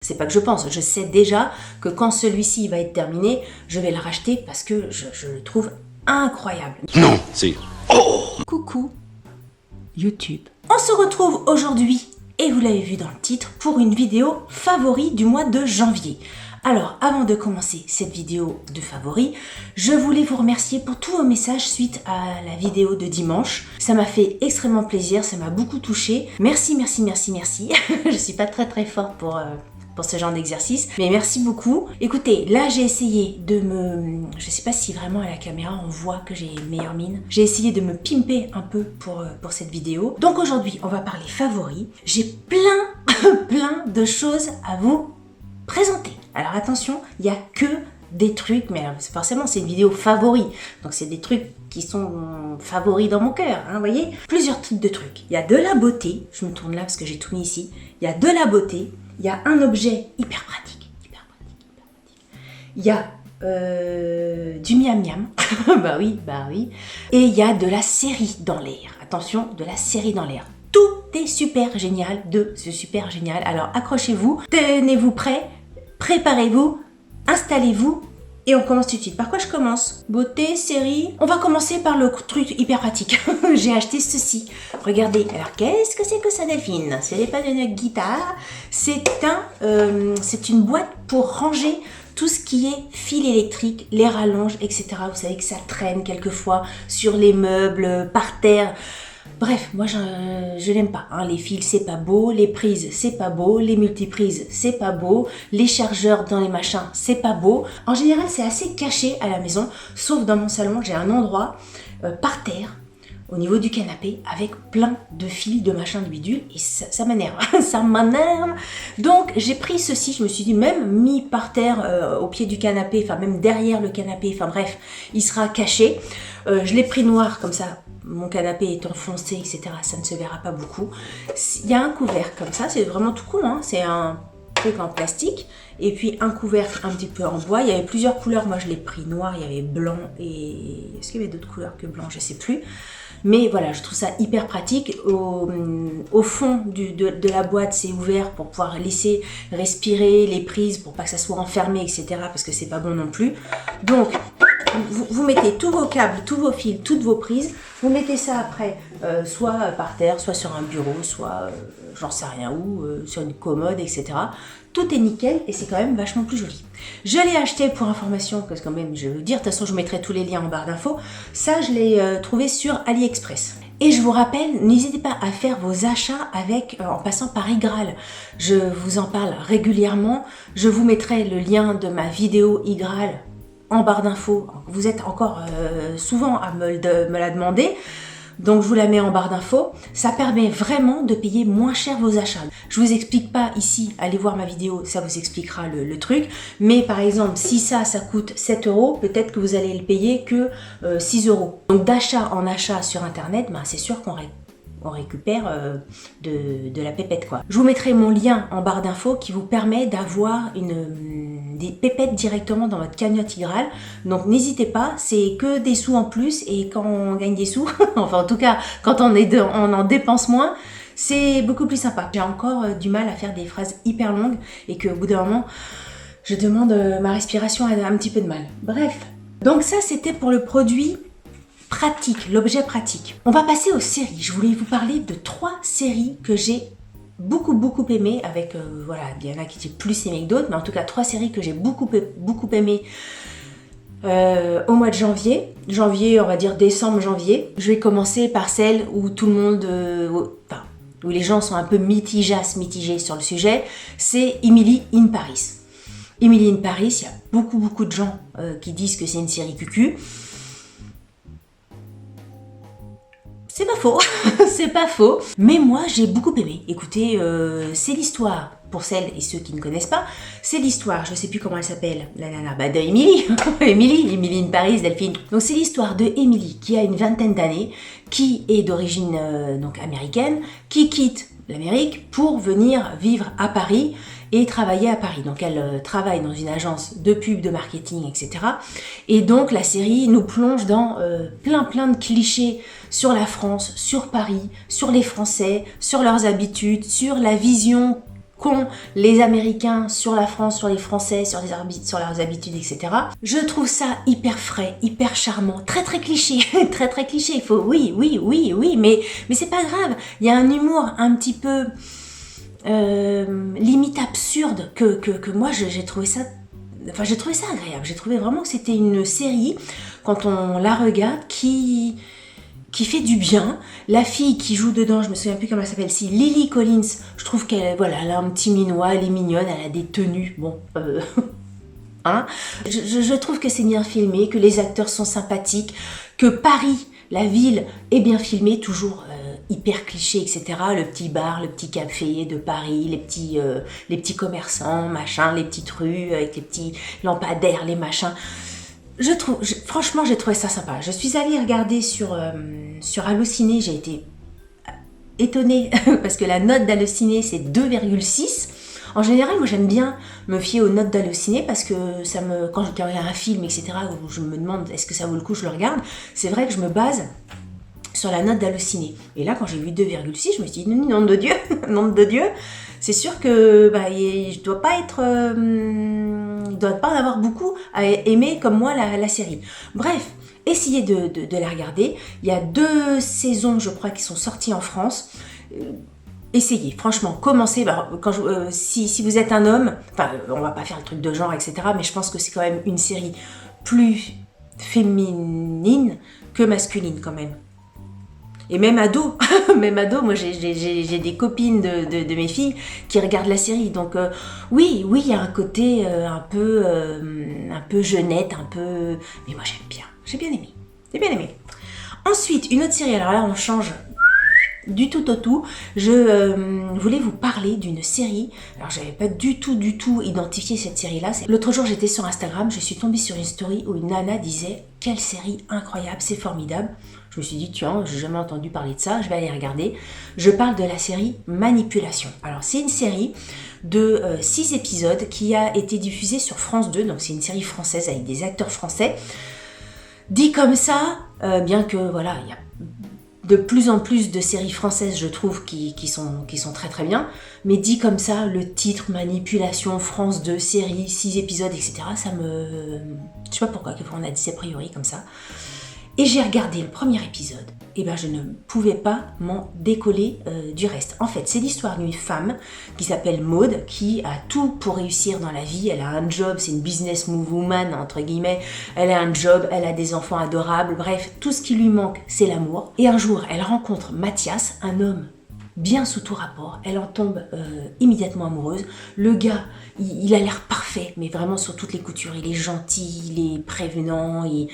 C'est pas que je pense, je sais déjà que quand celui-ci va être terminé, je vais le racheter parce que je le trouve incroyable. Non, c'est... Oh! Coucou YouTube. On se retrouve aujourd'hui, et vous l'avez vu dans le titre, pour une vidéo favori du mois de janvier. Alors, avant de commencer cette vidéo de favoris, je voulais vous remercier pour tous vos messages suite à la vidéo de dimanche. Ça m'a fait extrêmement plaisir, ça m'a beaucoup touchée. Merci, merci, merci, merci. Je suis pas très forte pour ce genre d'exercice, mais merci beaucoup. Écoutez, là j'ai essayé de me... Je sais pas si vraiment à la caméra on voit que j'ai une meilleure mine. J'ai essayé de me pimper un peu pour cette vidéo. Donc aujourd'hui, on va parler favoris. J'ai plein de choses à vous présenter. Alors attention, il n'y a que des trucs, mais forcément c'est une vidéo favori, donc c'est des trucs qui sont favoris dans mon cœur, hein, vous voyez. Plusieurs types de trucs. Il y a de la beauté, je me tourne là parce que j'ai tout mis ici. Il y a de la beauté, il y a un objet hyper pratique. Il y a du miam miam, bah oui. Et il y a de la série dans l'air. Attention, de la série dans l'air. Tout est super génial de ce super génial. Alors accrochez-vous, tenez-vous prêts, préparez-vous, installez-vous et on commence tout de suite. Par quoi je commence? Beauté, série. On va commencer par le truc hyper pratique. J'ai acheté ceci. Regardez. Alors qu'est-ce que c'est que ça, Delphine? Ce n'est pas une guitare. C'est une boîte pour ranger tout ce qui est fil électrique, les rallonges, etc. Vous savez que ça traîne quelquefois sur les meubles, par terre. Bref, moi je l'aime pas, hein. Les fils c'est pas beau, les prises c'est pas beau, les multiprises c'est pas beau, les chargeurs dans les machins c'est pas beau. En général c'est assez caché à la maison, sauf dans mon salon, j'ai un endroit par terre, au niveau du canapé, avec plein de fils, de machins, de bidules, et ça m'énerve, ça m'énerve. Donc j'ai pris ceci, je me suis dit même mis par terre au pied du canapé, enfin même derrière le canapé, enfin bref, il sera caché. Je l'ai pris noir comme ça. Mon canapé est enfoncé, etc. Ça ne se verra pas beaucoup. Il y a un couvercle comme ça, c'est vraiment tout con, hein. C'est un truc en plastique et puis un couvercle un petit peu en bois. Il y avait plusieurs couleurs, moi je l'ai pris noir, il y avait blanc et... Est-ce qu'il y avait d'autres couleurs que blanc? Je sais plus. Mais voilà, je trouve ça hyper pratique. Au fond de la boîte, c'est ouvert pour pouvoir laisser respirer les prises, pour pas que ça soit enfermé, etc. Parce que c'est pas bon non plus. Donc, vous mettez tous vos câbles, tous vos fils, toutes vos prises. Vous mettez ça après, soit par terre, soit sur un bureau, soit j'en sais rien où, sur une commode, etc. Tout est nickel et c'est quand même vachement plus joli. Je l'ai acheté pour information, parce que quand même, je veux dire, de toute façon, je mettrai tous les liens en barre d'infos. Ça, je l'ai trouvé sur AliExpress. Et je vous rappelle, n'hésitez pas à faire vos achats en passant par iGraal. Je vous en parle régulièrement. Je vous mettrai le lien de ma vidéo iGraal en barre d'infos. Vous êtes encore souvent à me la demander. Donc je vous la mets en barre d'infos. Ça permet vraiment de payer moins cher vos achats. Je vous explique pas ici, allez voir ma vidéo, ça vous expliquera le truc. Mais par exemple, si ça coûte 7 €, peut-être que vous allez le payer que 6 €. Donc d'achat en achat sur internet, ben, c'est sûr qu'on récupère de la pépette, quoi. Je vous mettrai mon lien en barre d'infos qui vous permet d'avoir des pépettes directement dans votre cagnotte iGraal. Donc n'hésitez pas, c'est que des sous en plus et quand on gagne des sous, enfin en tout cas quand on en dépense moins, c'est beaucoup plus sympa. J'ai encore du mal à faire des phrases hyper longues et qu'au bout d'un moment, je demande ma respiration a un petit peu de mal. Bref, donc ça c'était pour le produit pratique, l'objet pratique. On va passer aux séries. Je voulais vous parler de 3 séries que j'ai beaucoup aimé, avec voilà, il y en a qui étaient plus aimé que d'autres, mais en tout cas 3 séries que j'ai beaucoup aimé au mois de janvier, on va dire décembre, janvier. Je vais commencer par celle où tout le monde, où les gens sont un peu mitigés sur le sujet, c'est Emily in Paris. Emily in Paris, il y a beaucoup de gens qui disent que c'est une série cucu. C'est pas faux, c'est pas faux. Mais moi, j'ai beaucoup aimé. Écoutez, c'est l'histoire, pour celles et ceux qui ne connaissent pas, c'est l'histoire, je sais plus comment elle s'appelle, la nana, bah de Emily, Emily in Paris, Delphine. Donc c'est l'histoire de Emily qui a une vingtaine d'années, qui est d'origine donc américaine, qui quitte l'Amérique pour venir vivre à Paris et travailler à Paris. Donc elle travaille dans une agence de pub, de marketing, etc. Et donc la série nous plonge dans plein de clichés sur la France, sur Paris, sur les Français, sur leurs habitudes, sur la vision qu'ont les Américains sur la France, sur les Français, sur leurs habitudes, etc. Je trouve ça hyper frais, hyper charmant, très très cliché, très très cliché. Il faut oui, mais c'est pas grave. Il y a un humour un petit peu limite absurde que moi j'ai trouvé ça. Enfin, j'ai trouvé ça agréable. J'ai trouvé vraiment que c'était une série, quand on la regarde, qui fait du bien. La fille qui joue dedans, je me souviens plus comment elle s'appelle, si Lily Collins, je trouve qu'elle voilà, elle a un petit minois, elle est mignonne, elle a des tenues, bon, hein. Je trouve que c'est bien filmé, que les acteurs sont sympathiques, que Paris, la ville, est bien filmée, toujours hyper cliché, etc. Le petit bar, le petit café de Paris, les petits commerçants, les petites rues avec les petits lampadaires, les machins. Franchement, j'ai trouvé ça sympa. Je suis allée regarder sur Allociné, j'ai été étonnée parce que la note d'Allociné c'est 2,6. En général, moi j'aime bien me fier aux notes d'Allociné parce que quand je regarde un film, etc., où je me demande est-ce que ça vaut le coup, je le regarde. C'est vrai que je me base sur la note d'Allociné. Et là, quand j'ai vu 2,6, je me suis dit, nom de Dieu, nom de Dieu, c'est sûr que je dois pas être... il doit pas en avoir beaucoup à aimer comme moi la série. Bref, essayez de la regarder. Il y a 2 saisons, je crois, qui sont sorties en France. Essayez, franchement, commencez. Si vous êtes un homme, enfin, on va pas faire le truc de genre, etc., mais je pense que c'est quand même une série plus féminine que masculine, quand même. Et même ado, moi j'ai des copines de mes filles qui regardent la série. Donc oui, il y a un côté un peu jeunette, un peu... Mais moi j'aime bien, j'ai bien aimé. Ensuite, une autre série, alors là on change du tout au tout. Je voulais vous parler d'une série. Alors j'avais pas du tout identifié cette série-là. L'autre jour j'étais sur Instagram, je suis tombée sur une story où une nana disait « Quelle série incroyable, c'est formidable ». Je me suis dit, tiens, j'ai jamais entendu parler de ça, je vais aller regarder. Je parle de la série Manipulation. Alors, c'est une série de 6 épisodes qui a été diffusée sur France 2. Donc, c'est une série française avec des acteurs français. Dit comme ça, bien que, voilà, il y a de plus en plus de séries françaises, je trouve, qui sont très très bien. Mais dit comme ça, le titre Manipulation, France 2, série, 6 épisodes, etc., ça me... Je sais pas pourquoi, on a dit a priori comme ça. Et j'ai regardé le premier épisode, et je ne pouvais pas m'en décoller du reste. En fait, c'est l'histoire d'une femme qui s'appelle Maude, qui a tout pour réussir dans la vie. Elle a un job, c'est une business woman, entre guillemets. Elle a un job, elle a des enfants adorables. Bref, tout ce qui lui manque, c'est l'amour. Et un jour, elle rencontre Mathias, un homme bien sous tout rapport. Elle en tombe immédiatement amoureuse. Le gars, il a l'air parfait, mais vraiment sur toutes les coutures. Il est gentil, il est prévenant, il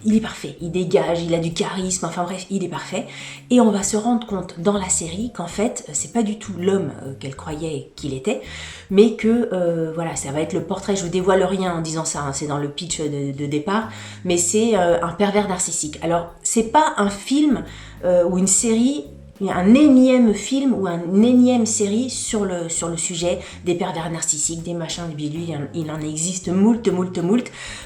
est parfait, il dégage, il a du charisme, enfin bref, il est parfait. Et on va se rendre compte dans la série qu'en fait, c'est pas du tout l'homme qu'elle croyait qu'il était, mais que, voilà, ça va être le portrait, je vous dévoile rien en disant ça, hein, c'est dans le pitch de départ, mais c'est un pervers narcissique. Alors, c'est pas un film ou une série, un énième film ou une énième série sur le sujet des pervers narcissiques, des machins, des bidules, il en existe moult.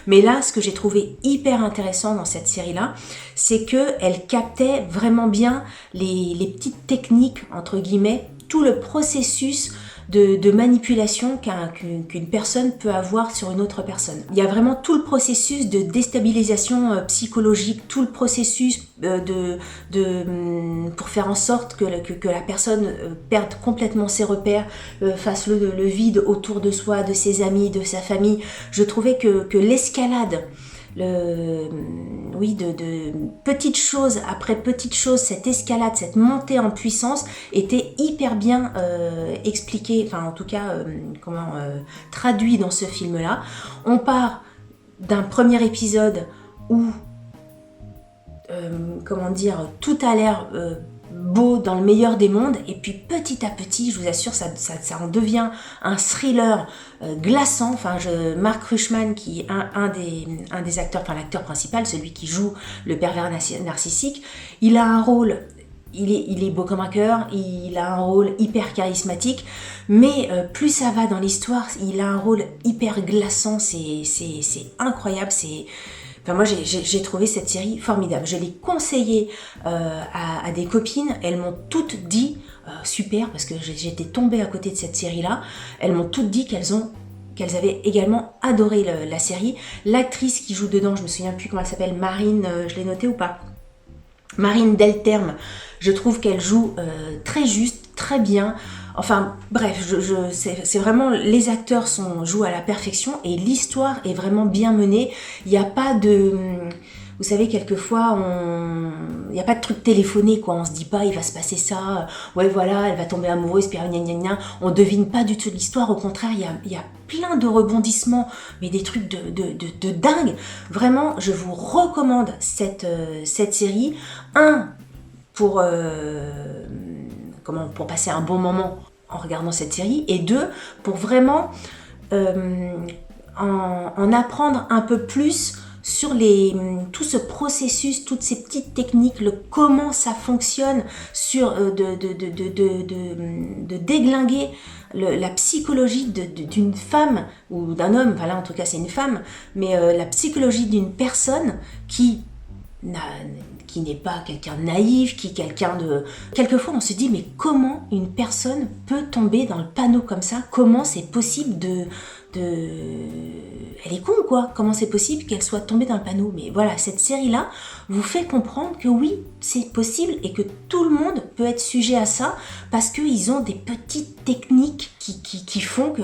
Mais là, ce que j'ai trouvé hyper intéressant dans cette série-là, c'est qu'elle captait vraiment bien les petites techniques, entre guillemets, tout le processus de manipulation qu'une personne peut avoir sur une autre personne. Il y a vraiment tout le processus de déstabilisation psychologique, tout le processus pour faire en sorte que la personne perde complètement ses repères, fasse le vide autour de soi, de ses amis, de sa famille. Je trouvais que l'escalade, de petites choses après petites choses, cette escalade, cette montée en puissance était hyper bien expliquée, enfin en tout cas traduit dans ce film-là. On part d'un premier épisode où tout a l'air beau dans le meilleur des mondes, et puis petit à petit, je vous assure, ça en devient un thriller glaçant. Enfin, Mark Rushman, qui est un des acteurs, enfin l'acteur principal, celui qui joue le pervers narcissique, il a un rôle, il est beau comme un cœur, il a un rôle hyper charismatique, mais plus ça va dans l'histoire, il a un rôle hyper glaçant, c'est incroyable, Enfin, moi, j'ai trouvé cette série formidable. Je l'ai conseillée à des copines. Elles m'ont toutes dit, super, parce que j'étais tombée à côté de cette série-là. Elles m'ont toutes dit qu'elles avaient également adoré la série. L'actrice qui joue dedans, je me souviens plus comment elle s'appelle, Marine, je l'ai noté ou pas? Marine Delterme, je trouve qu'elle joue très juste, très bien. Enfin bref, c'est vraiment, les acteurs jouent à la perfection et l'histoire est vraiment bien menée. Il n'y a pas de... Vous savez, quelquefois, il n'y a pas de truc téléphoné, quoi. On se dit pas, il va se passer ça, ouais, voilà, elle va tomber amoureuse, puis gna gna gna. On devine pas du tout l'histoire. Au contraire, il y a plein de rebondissements, mais des trucs de dingue. Vraiment, je vous recommande cette série. Pour passer un bon moment en regardant cette série. Et 2, pour vraiment en apprendre un peu plus sur tout ce processus, toutes ces petites techniques, comment ça fonctionne, de déglinguer la psychologie d'une femme ou d'un homme, enfin là en tout cas c'est une femme, mais la psychologie d'une personne qui n'est pas quelqu'un de naïf, Quelquefois on se dit mais comment une personne peut tomber dans le panneau comme ça? Comment c'est possible Elle est con quoi, comment c'est possible qu'elle soit tombée dans le panneau? Mais voilà, cette série-là vous fait comprendre que oui, c'est possible et que tout le monde peut être sujet à ça parce qu'ils ont des petites techniques qui font que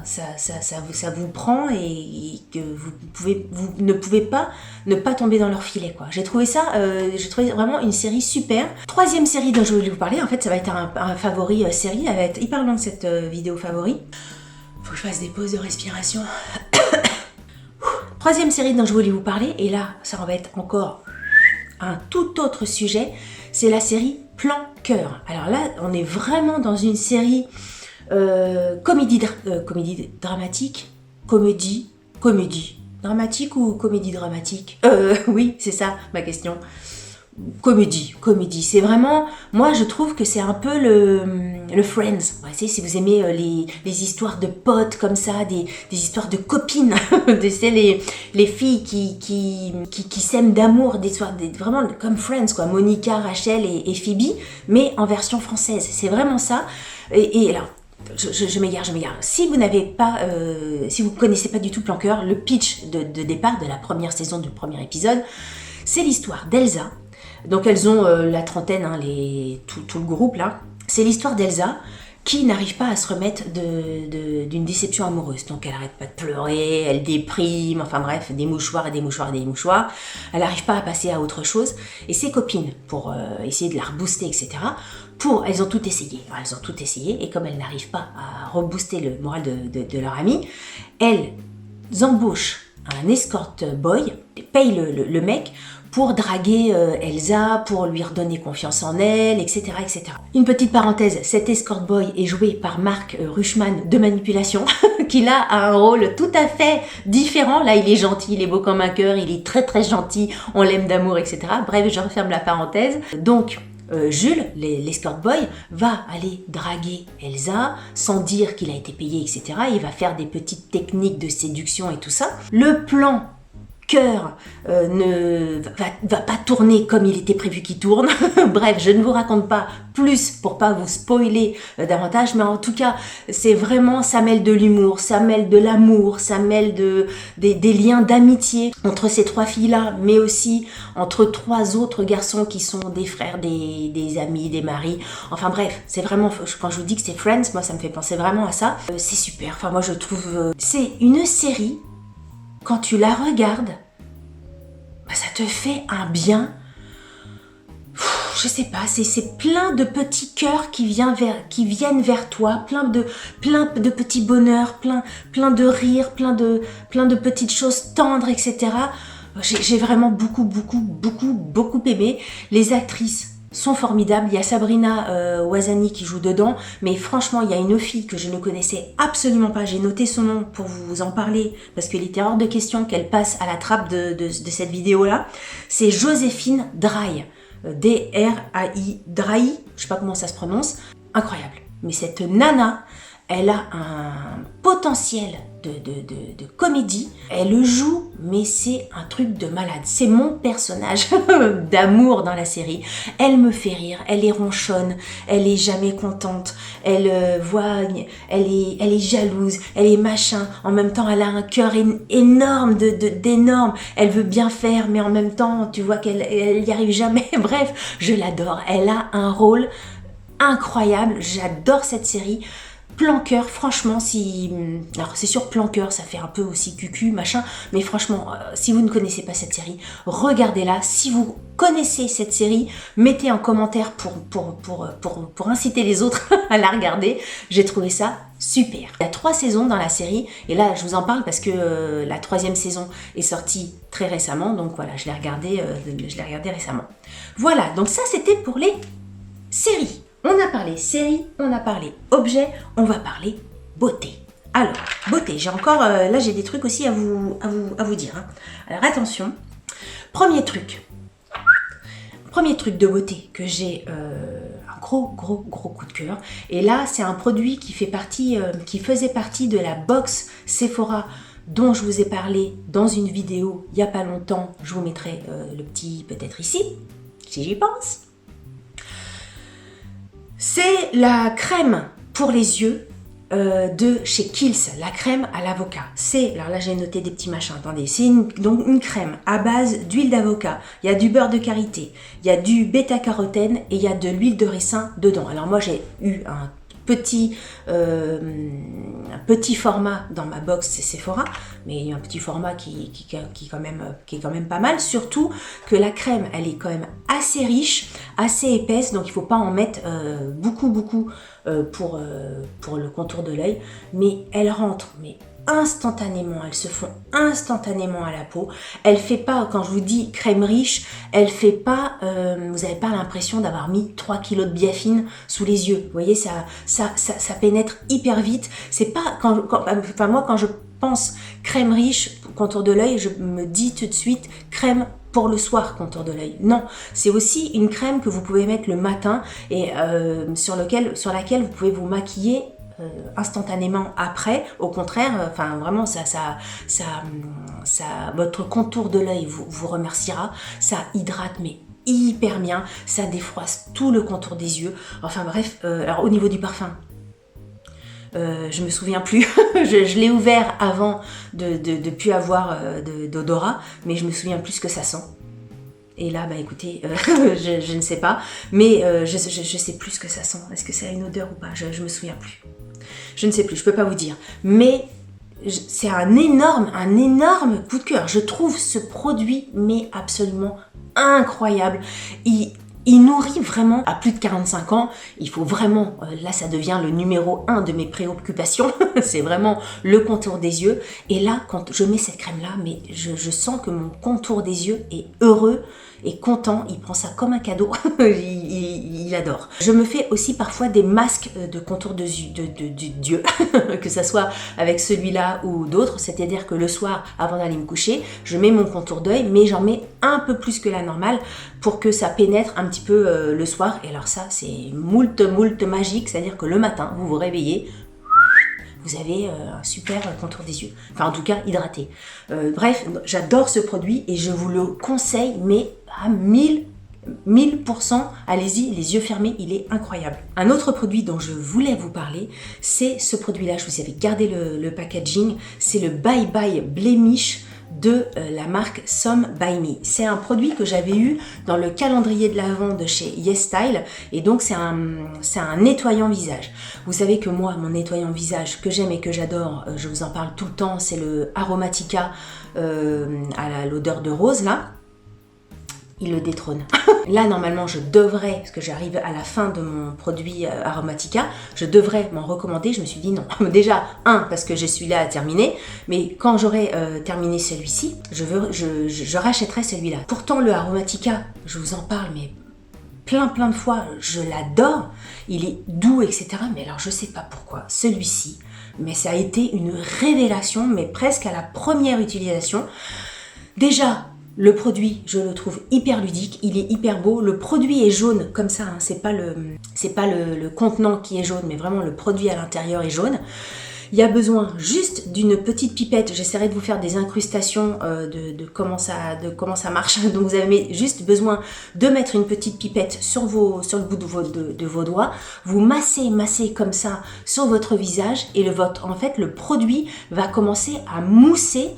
ça vous prend et que vous ne pouvez pas ne pas tomber dans leur filet quoi. J'ai trouvé vraiment une série super. 3e série dont je voulais vous parler, en fait ça va être un favori série, elle va être hyper longue cette vidéo favori. Faut que je fasse des pauses de respiration. 3e série dont je voulais vous parler, et là, ça va être encore un tout autre sujet, c'est la série Plan Cœur. Alors là, on est vraiment dans une série comédie dramatique, comédie dramatique ou comédie dramatique? Oui, c'est ça ma question. Comédie, c'est vraiment, moi je trouve que c'est un peu le Friends, ouais, si vous aimez les histoires de potes comme ça, des histoires de copines, les filles qui s'aiment d'amour, vraiment comme Friends quoi, Monica, Rachel et Phoebe, mais en version française, c'est vraiment ça. Et alors, je m'égare. Si vous n'avez pas, si vous connaissez pas du tout Plan Cœur, le pitch de départ de la première saison, du premier épisode, c'est l'histoire d'Elsa. Donc elles ont la trentaine, hein, tout le groupe là. C'est l'histoire d'Elsa qui n'arrive pas à se remettre d'une déception amoureuse. Donc elle arrête pas de pleurer, elle déprime, enfin bref, des mouchoirs. Elle n'arrive pas à passer à autre chose. Et ses copines, pour essayer de la rebooster, etc., elles ont tout essayé. Et comme elles n'arrivent pas à rebooster le moral de leur amie, elles embauchent un escort boy, payent le mec pour draguer Elsa, pour lui redonner confiance en elle, etc., etc. Une petite parenthèse, cet escort boy est joué par Marc Ruchman de Manipulation, qui là a un rôle tout à fait différent. Là, il est gentil, il est beau comme un cœur, il est très très gentil, on l'aime d'amour, etc. Bref, je referme la parenthèse. Donc, Jules, l'escort boy, va aller draguer Elsa sans dire qu'il a été payé, etc. Il va faire des petites techniques de séduction et tout ça. Le plan Cœur ne va pas tourner comme il était prévu qu'il tourne. Bref, je ne vous raconte pas plus pour pas vous spoiler davantage, mais en tout cas, c'est vraiment, ça mêle de l'humour, ça mêle de l'amour, ça mêle des liens d'amitié entre ces 3 filles-là, mais aussi entre 3 autres garçons qui sont des frères, des amis, des maris. Enfin bref, c'est vraiment, quand je vous dis que c'est Friends, moi ça me fait penser vraiment à ça. C'est super, enfin moi je trouve, c'est une série. Quand tu la regardes, ça te fait un bien. Je sais pas, c'est plein de petits cœurs qui viennent vers toi, plein de petits bonheurs, plein de rires, plein de petites choses tendres, etc. J'ai vraiment beaucoup aimé. Les actrices sont formidables. Il y a Sabrina Ouazani qui joue dedans, mais franchement, il y a une fille que je ne connaissais absolument pas. J'ai noté son nom pour vous en parler, parce qu'il était hors de question qu'elle passe à la trappe de cette vidéo-là. C'est Joséphine Drahi, D-R-A-I, Drahi, je sais pas comment ça se prononce. Incroyable. Mais cette nana, elle a un potentiel de comédie. Elle le joue, mais c'est un truc de malade. C'est mon personnage d'amour dans la série. Elle me fait rire, elle est ronchonne, elle est jamais contente, elle est jalouse, elle est machin. En même temps, elle a un cœur énorme, d'énorme. Elle veut bien faire, mais en même temps, tu vois qu'elle y arrive jamais. Bref, je l'adore. Elle a un rôle incroyable. J'adore cette série. Plan cœur, franchement, alors c'est sûr, plan cœur, ça fait un peu aussi cucu, machin, mais franchement, si vous ne connaissez pas cette série, regardez-la. Si vous connaissez cette série, mettez en commentaire pour inciter les autres à la regarder. J'ai trouvé ça super. Il y a 3 saisons dans la série, et là, je vous en parle parce que la 3e saison est sortie très récemment, donc voilà, je l'ai regardé récemment. Voilà, donc ça, c'était pour les séries. On a parlé série, on a parlé objet, on va parler beauté. Alors, beauté, j'ai encore, là j'ai des trucs aussi à vous dire. Hein. Alors attention, premier truc de beauté que j'ai un gros coup de cœur. Et là, c'est un produit qui faisait partie de la box Sephora dont je vous ai parlé dans une vidéo il n'y a pas longtemps. Je vous mettrai le petit peut-être ici, si j'y pense. C'est la crème pour les yeux de chez Kiehl's, la crème à l'avocat. Alors là j'ai noté des petits machins, attendez. C'est donc une crème à base d'huile d'avocat. Il y a du beurre de karité, il y a du bêta-carotène et il y a de l'huile de ricin dedans. Alors moi j'ai eu un petit format dans ma box Sephora, mais un petit format qui est quand même pas mal, surtout que la crème elle est quand même assez riche, assez épaisse, donc il faut pas en mettre beaucoup pour le contour de l'œil, mais elle rentre instantanément, elles se font instantanément à la peau. Elle fait pas, quand je vous dis crème riche, elle fait pas, vous n'avez pas l'impression d'avoir mis 3 kilos de biafine sous les yeux. Vous voyez, ça pénètre hyper vite. C'est pas, moi quand je pense crème riche, contour de l'œil, je me dis tout de suite crème pour le soir, contour de l'œil. Non, c'est aussi une crème que vous pouvez mettre le matin et sur laquelle vous pouvez vous maquiller instantanément après. Au contraire, vraiment votre contour de l'œil vous remerciera. Ça hydrate mais hyper bien, ça défroisse tout le contour des yeux. Enfin bref, alors au niveau du parfum, je me souviens plus. je l'ai ouvert avant de plus avoir d'odorat, mais je me souviens plus ce que ça sent. Et là, bah écoutez, je ne sais pas, mais je sais plus ce que ça sent. Est-ce que ça a une odeur ou pas? Je me souviens plus. Je ne sais plus, je peux pas vous dire. Mais c'est un énorme coup de cœur. Je trouve ce produit mais absolument incroyable. Il nourrit vraiment à plus de 45 ans. Il faut vraiment, là ça devient le numéro 1 de mes préoccupations. C'est vraiment le contour des yeux. Et là, quand je mets cette crème-là, mais je sens que mon contour des yeux est heureux et content. Il prend ça comme un cadeau. il adore. Je me fais aussi parfois des masques de contour d'yeux, que ça soit avec celui-là ou d'autres. C'est-à-dire que le soir, avant d'aller me coucher, je mets mon contour d'œil, mais j'en mets un peu plus que la normale pour que ça pénètre un petit peu le soir. Et alors ça, c'est moult magique. C'est-à-dire que le matin, vous vous réveillez, vous avez un super contour des yeux. Enfin, en tout cas, hydraté. Bref, j'adore ce produit et je vous le conseille, mais à 1000%, allez-y, les yeux fermés, il est incroyable. Un autre produit dont je voulais vous parler, c'est ce produit-là. Je vous avais gardé le packaging. C'est le Bye Bye Blemish de la marque Some By Me. C'est un produit que j'avais eu dans le calendrier de l'Avent de chez YesStyle et donc c'est un nettoyant visage. Vous savez que moi, mon nettoyant visage que j'aime et que j'adore, je vous en parle tout le temps, c'est le Aromatica à l'odeur de rose là. Il le détrône. Là, normalement, je devrais, parce que j'arrive à la fin de mon produit Aromatica, je devrais m'en recommander. Je me suis dit non. Déjà, parce que j'ai celui-là à terminer, mais quand j'aurai terminé celui-ci, je rachèterai celui-là. Pourtant, le Aromatica, je vous en parle, mais plein de fois, je l'adore. Il est doux, etc. Mais alors, je sais pas pourquoi. Celui-ci, mais ça a été une révélation, mais presque à la première utilisation. Déjà, le produit, je le trouve hyper ludique, il est hyper beau. Le produit est jaune comme ça, hein. C'est pas le contenant qui est jaune, mais vraiment le produit à l'intérieur est jaune. Il y a besoin juste d'une petite pipette. J'essaierai de vous faire des incrustations de comment ça marche. Donc vous avez juste besoin de mettre une petite pipette sur le bout de vos doigts. Vous massez comme ça sur votre visage et en fait le produit va commencer à mousser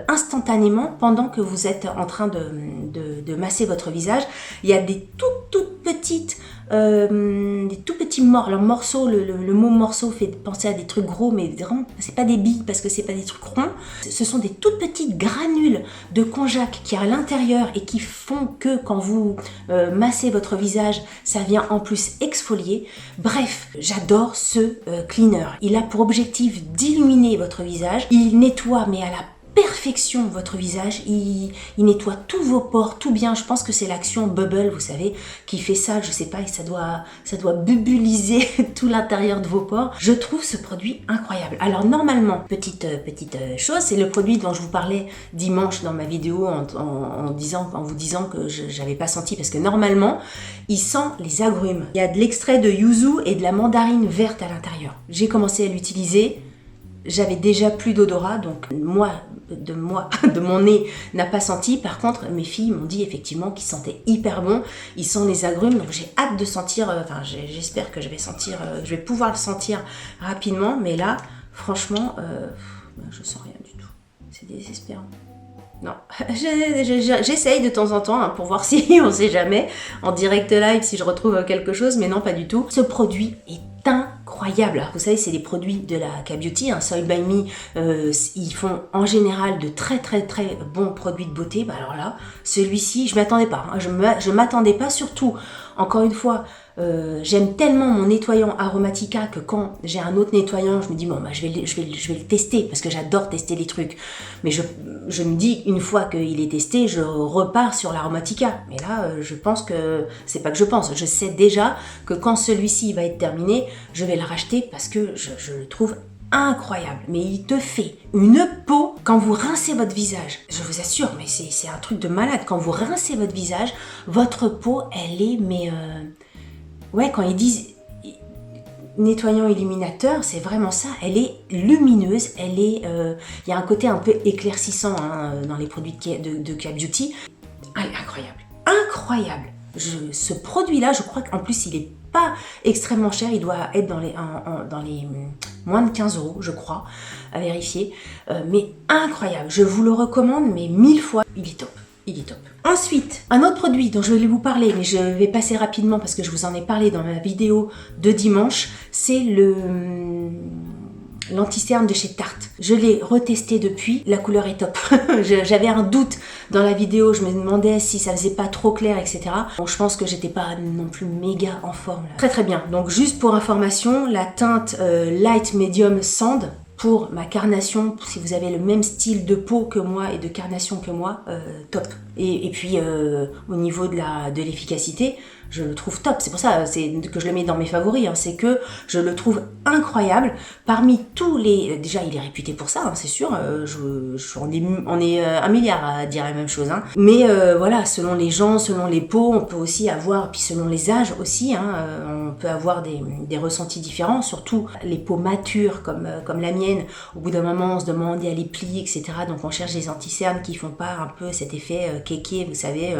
instantanément pendant que vous êtes en train de masser votre visage. Il y a des toutes petites des tout petits morceaux, le mot morceau fait penser à des trucs gros, mais vraiment c'est pas des billes parce que c'est pas des trucs ronds, ce sont des toutes petites granules de konjac qui est à l'intérieur et qui font que quand vous massez votre visage, ça vient en plus exfolier. Bref, j'adore ce cleaner. Il a pour objectif d'illuminer votre visage, il nettoie mais à la perfection votre visage, il nettoie tous vos pores, tout bien. Je pense que c'est l'action bubble, vous savez, qui fait ça, je sais pas, et ça doit bubuliser tout l'intérieur de vos pores. Je trouve ce produit incroyable. Alors normalement, petite chose, c'est le produit dont je vous parlais dimanche dans ma vidéo en vous disant que j'avais pas senti, parce que normalement, il sent les agrumes. Il y a de l'extrait de yuzu et de la mandarine verte à l'intérieur. J'ai commencé à l'utiliser. J'avais déjà plus d'odorat, donc de mon nez n'a pas senti. Par contre, mes filles m'ont dit effectivement qu'il sentait hyper bon. Il sent les agrumes, donc j'ai hâte de sentir, j'espère que je vais pouvoir le sentir rapidement. Mais là, franchement, je sens rien du tout. C'est désespérant. Non, j'essaye de temps en temps pour voir si, on sait jamais, en direct live, si je retrouve quelque chose, mais non, pas du tout. Ce produit est incroyable. Alors, vous savez, c'est des produits de la K-Beauty, Soil by Me, ils font en général de très bons produits de beauté. Bah alors là, celui-ci, je m'attendais pas, je m'attendais pas, surtout, encore une fois, j'aime tellement mon nettoyant Aromatica que quand j'ai un autre nettoyant, je me dis bon bah je vais le tester parce que j'adore tester les trucs. Mais je me dis une fois qu'il est testé, je repars sur l'Aromatica. Mais là, je pense que c'est pas que je pense, je sais déjà que quand celui-ci va être terminé, je vais le racheter parce que je le trouve incroyable. Mais il te fait une peau quand vous rincez votre visage. Je vous assure, mais c'est un truc de malade. Quand vous rincez votre visage, votre peau, elle est ouais, quand ils disent nettoyant illuminateur, c'est vraiment ça. Elle est lumineuse, il y a un côté un peu éclaircissant dans les produits de K-Beauty. Ah, incroyable. Ce produit-là, je crois qu'en plus, il est pas extrêmement cher. Il doit être dans les moins de 15 €, je crois, à vérifier. Mais incroyable. Je vous le recommande, mais 1000 fois. Il est top. Ensuite, un autre produit dont je voulais vous parler, mais je vais passer rapidement parce que je vous en ai parlé dans ma vidéo de dimanche, c'est l'anti-cerne de chez Tarte. Je l'ai retesté depuis, la couleur est top. J'avais un doute dans la vidéo, je me demandais si ça faisait pas trop clair, etc. Bon, je pense que j'étais pas non plus méga en forme là. Très bien. Donc juste pour information, la teinte Light Medium Sand, pour ma carnation, si vous avez le même style de peau que moi et de carnation que moi, top. Et puis au niveau de l'efficacité, je le trouve top. C'est pour ça que je le mets dans mes favoris. C'est que je le trouve incroyable. Parmi tous les... Déjà, il est réputé pour ça, c'est sûr. On est 1 milliard à dire la même chose. Mais voilà, selon les gens, selon les peaux, on peut aussi avoir... Puis selon les âges aussi, on peut avoir des ressentis différents. Surtout les peaux matures comme la mienne. Au bout d'un moment, on se demande, il y a les plis, etc. Donc on cherche des anti-cernes qui font pas un peu cet effet kéké, vous savez,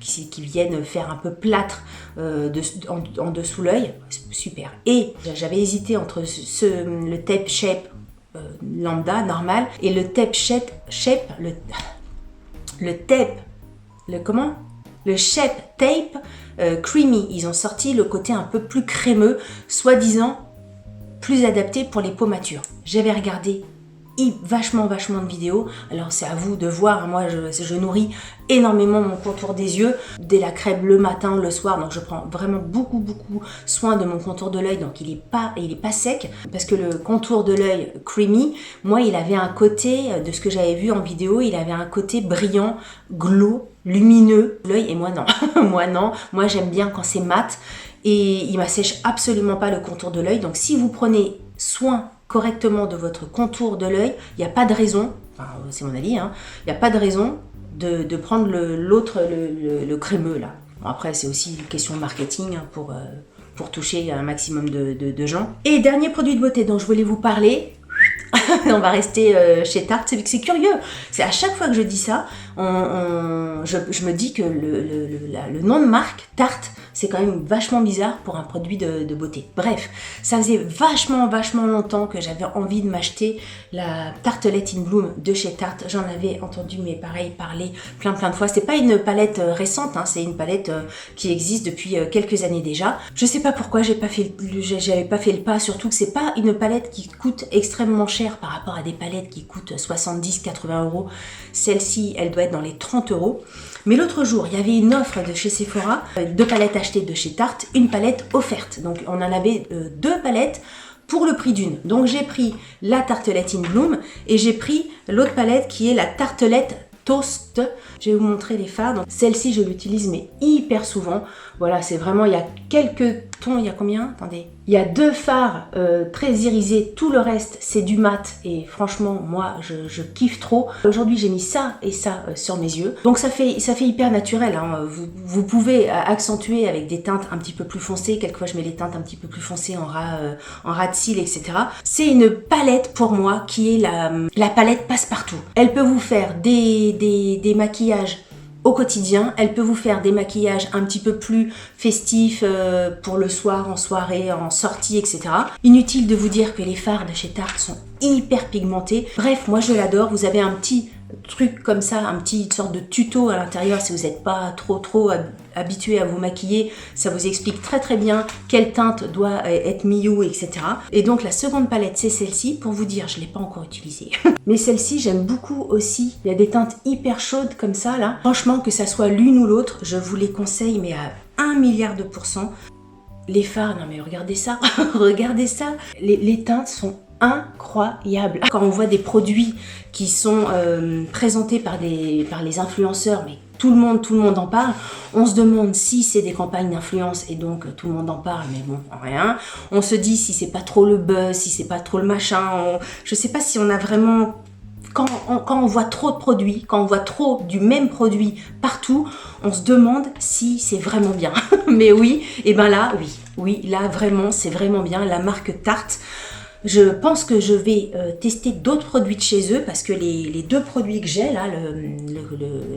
qui viennent faire un peu plâtre en dessous l'œil. Super. Et j'avais hésité entre le Tape Shape lambda, normal, et le Tape Shape, le Shape Tape Creamy. Ils ont sorti le côté un peu plus crémeux, soi-disant plus adapté pour les peaux matures. J'avais regardé vachement de vidéos. Alors c'est à vous de voir. Moi je nourris énormément mon contour des yeux, dès la crème le matin, le soir, donc je prends vraiment beaucoup soin de mon contour de l'œil. Donc il est pas sec, parce que le contour de l'œil creamy, moi il avait un côté, de ce que j'avais vu en vidéo, il avait un côté brillant, glow, lumineux, l'œil, et moi non. Moi j'aime bien quand c'est mat, et il m'assèche absolument pas le contour de l'œil. Donc si vous prenez soin correctement de votre contour de l'œil, il n'y a pas de raison, enfin, c'est mon avis, il n'y a pas de raison de prendre le crémeux là. Bon, après c'est aussi une question de marketing pour toucher un maximum de gens. Et dernier produit de beauté dont je voulais vous parler, On va rester chez Tarte. C'est curieux. C'est à chaque fois que je dis ça, je me dis que le nom de marque, Tarte, c'est quand même vachement bizarre pour un produit de beauté. Bref, ça faisait vachement longtemps que j'avais envie de m'acheter la Tartelette in Bloom de chez Tarte. J'en avais entendu, mais pareil, parler plein de fois. C'est pas une palette récente, hein, c'est une palette qui existe depuis quelques années déjà. Je sais pas pourquoi j'avais pas fait le pas, surtout que c'est pas une palette qui coûte extrêmement cher par rapport à des palettes qui coûtent 70-80 €. Celle-ci, elle doit être dans les 30 €. Mais l'autre jour, il y avait une offre de chez Sephora, 2 palettes achetées de chez Tarte, une palette offerte. Donc on en avait 2 palettes pour le prix d'une. Donc j'ai pris la Tartelette in Bloom et j'ai pris l'autre palette qui est la Tartelette Toast. Je vais vous montrer les fards. Celle-ci, je l'utilise mais hyper souvent. Voilà, c'est vraiment, il y a quelques tons, il y a combien? Attendez. Il y a 2 fards très irisés, tout le reste c'est du mat et franchement moi je kiffe trop. Aujourd'hui j'ai mis ça et ça sur mes yeux. Donc ça fait hyper naturel, hein. Vous pouvez accentuer avec des teintes un petit peu plus foncées. Quelquefois je mets les teintes un petit peu plus foncées en ras de cils, etc. C'est une palette pour moi qui est la palette passe-partout. Elle peut vous faire des maquillages au quotidien, elle peut vous faire des maquillages un petit peu plus festifs pour le soir, en soirée, en sortie, etc. Inutile de vous dire que les fards de chez Tarte sont hyper pigmentés. Bref, moi je l'adore. Vous avez un petit truc comme ça, un petit sorte de tuto à l'intérieur si vous n'êtes pas trop habitué à vous maquiller. Ça vous explique très bien quelle teinte doit être mise où, etc. Et donc la seconde palette c'est celle-ci. Pour vous dire, je ne l'ai pas encore utilisée. Mais celle-ci j'aime beaucoup aussi. Il y a des teintes hyper chaudes comme ça là. Franchement, que ça soit l'une ou l'autre, je vous les conseille mais à 1 milliard de %. Les fards, non mais regardez ça. Regardez ça. Les teintes sont incroyable. Quand on voit des produits qui sont présentés par les influenceurs, mais tout le monde en parle, on se demande si c'est des campagnes d'influence et donc tout le monde en parle, mais bon, rien. On se dit si c'est pas trop le buzz, si c'est pas trop le machin. Je sais pas si on a vraiment... Quand on voit trop de produits, quand on voit trop du même produit partout, on se demande si c'est vraiment bien. Mais oui, et ben là, oui, là vraiment, c'est vraiment bien. La marque Tarte. Je pense que je vais tester d'autres produits de chez eux parce que les 2 produits que j'ai là,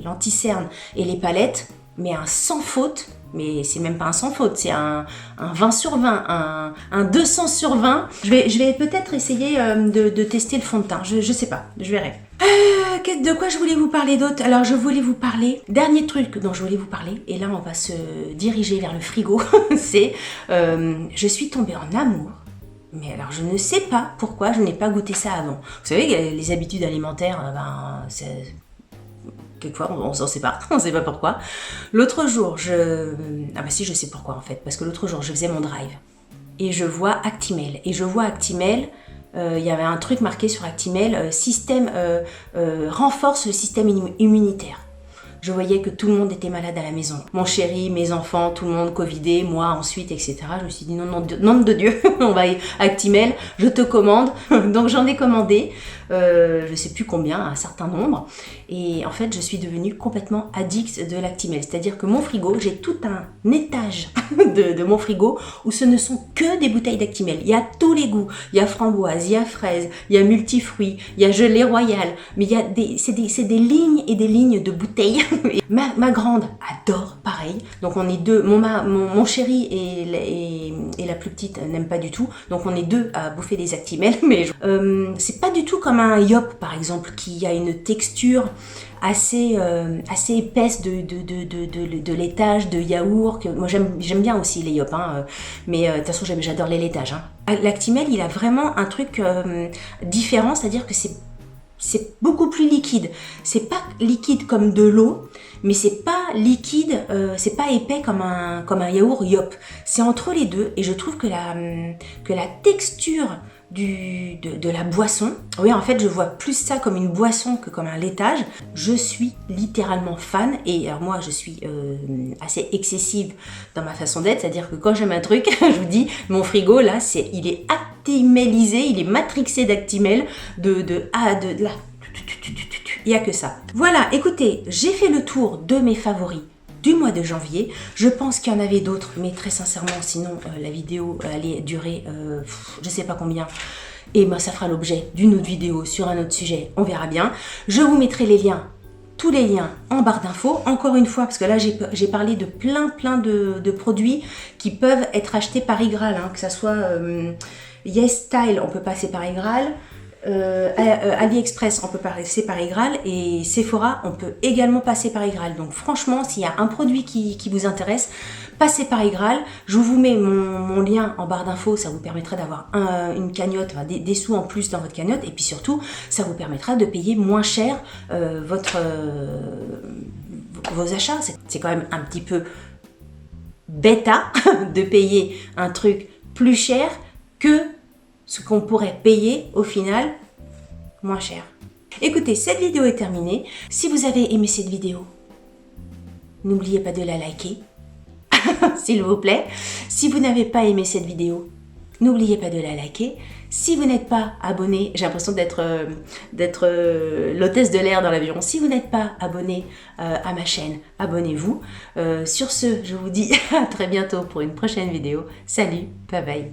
l'anti-cerne et les palettes, mais un sans faute, mais c'est même pas un sans faute, c'est un 20 sur 20, un 200 sur 20. Je vais peut-être essayer de tester le fond de teint, je sais pas, je verrai. De quoi je voulais vous parler d'autre? Alors je voulais vous parler, dernier truc dont je voulais vous parler, et là on va se diriger vers le frigo, c'est je suis tombée en amour. Mais alors, je ne sais pas pourquoi je n'ai pas goûté ça avant. Vous savez, les habitudes alimentaires, quelquefois, on s'en sépare, on ne sait pas pourquoi. L'autre jour, ah bah si, je sais pourquoi en fait. Parce que l'autre jour, je faisais mon drive. Et je vois Actimel. Et je vois Actimel, il y avait un truc marqué sur Actimel, renforce le système immunitaire. Je voyais que tout le monde était malade à la maison. Mon chéri, mes enfants, tout le monde covidé, moi ensuite, etc. Je me suis dit non, nom de Dieu, on va Actimel, je te commande. Donc j'en ai commandé, je sais plus combien, un certain nombre. Et en fait, je suis devenue complètement addict de l'Actimel. C'est-à-dire que mon frigo, j'ai tout un étage de mon frigo où ce ne sont que des bouteilles d'Actimel. Il y a tous les goûts. Il y a framboise, il y a fraise, il y a multifruits, il y a gelée royale. Mais il y a c'est des lignes et des lignes de bouteilles. Ma grande adore, pareil. Donc on est 2, mon chéri et la plus petite n'aiment pas du tout. Donc on est 2 à bouffer des Actimel. Mais c'est pas du tout comme un Yop par exemple qui a une texture assez épaisse de laitage, de yaourt. Moi j'aime bien aussi les Yop, hein, mais de toute façon j'adore les laitages. Hein. L'Actimel il a vraiment un truc différent, c'est-à-dire que c'est beaucoup plus liquide. C'est pas liquide comme de l'eau, mais c'est pas liquide, c'est pas épais comme un yaourt Yop. C'est entre les deux et je trouve que la texture de la boisson, oui en fait je vois plus ça comme une boisson que comme un laitage. Je suis littéralement fan et alors moi je suis assez excessive dans ma façon d'être, c'est-à-dire que quand j'aime un truc, je vous dis mon frigo là il est actimelisé, il est matrixé d'Actimel de là. Il n'y a que ça. Voilà, écoutez, j'ai fait le tour de mes favoris du mois de janvier. Je pense qu'il y en avait d'autres, mais très sincèrement, sinon la vidéo allait durer je sais pas combien. et ben, ça fera l'objet d'une autre vidéo sur un autre sujet, on verra bien. Je vous mettrai les liens, tous les liens en barre d'infos, encore une fois, parce que là j'ai parlé de plein de produits qui peuvent être achetés par Igral, hein, que ça soit YesStyle, on peut passer par Igral, AliExpress, on peut passer par Igral, et Sephora, on peut également passer par Igral. Donc franchement, s'il y a un produit qui vous intéresse, passez par Igral. Je vous mets mon lien en barre d'infos, ça vous permettra d'avoir une cagnotte, enfin, des sous en plus dans votre cagnotte, et puis surtout, ça vous permettra de payer moins cher vos achats. C'est quand même un petit peu bêta de payer un truc plus cher que ce qu'on pourrait payer au final moins cher. Écoutez, cette vidéo est terminée. Si vous avez aimé cette vidéo, n'oubliez pas de la liker, s'il vous plaît. Si vous n'avez pas aimé cette vidéo, n'oubliez pas de la liker. Si vous n'êtes pas abonné, j'ai l'impression d'être l'hôtesse de l'air dans l'avion. Si vous n'êtes pas abonné à ma chaîne, abonnez-vous. Sur ce, je vous dis à très bientôt pour une prochaine vidéo. Salut, bye bye.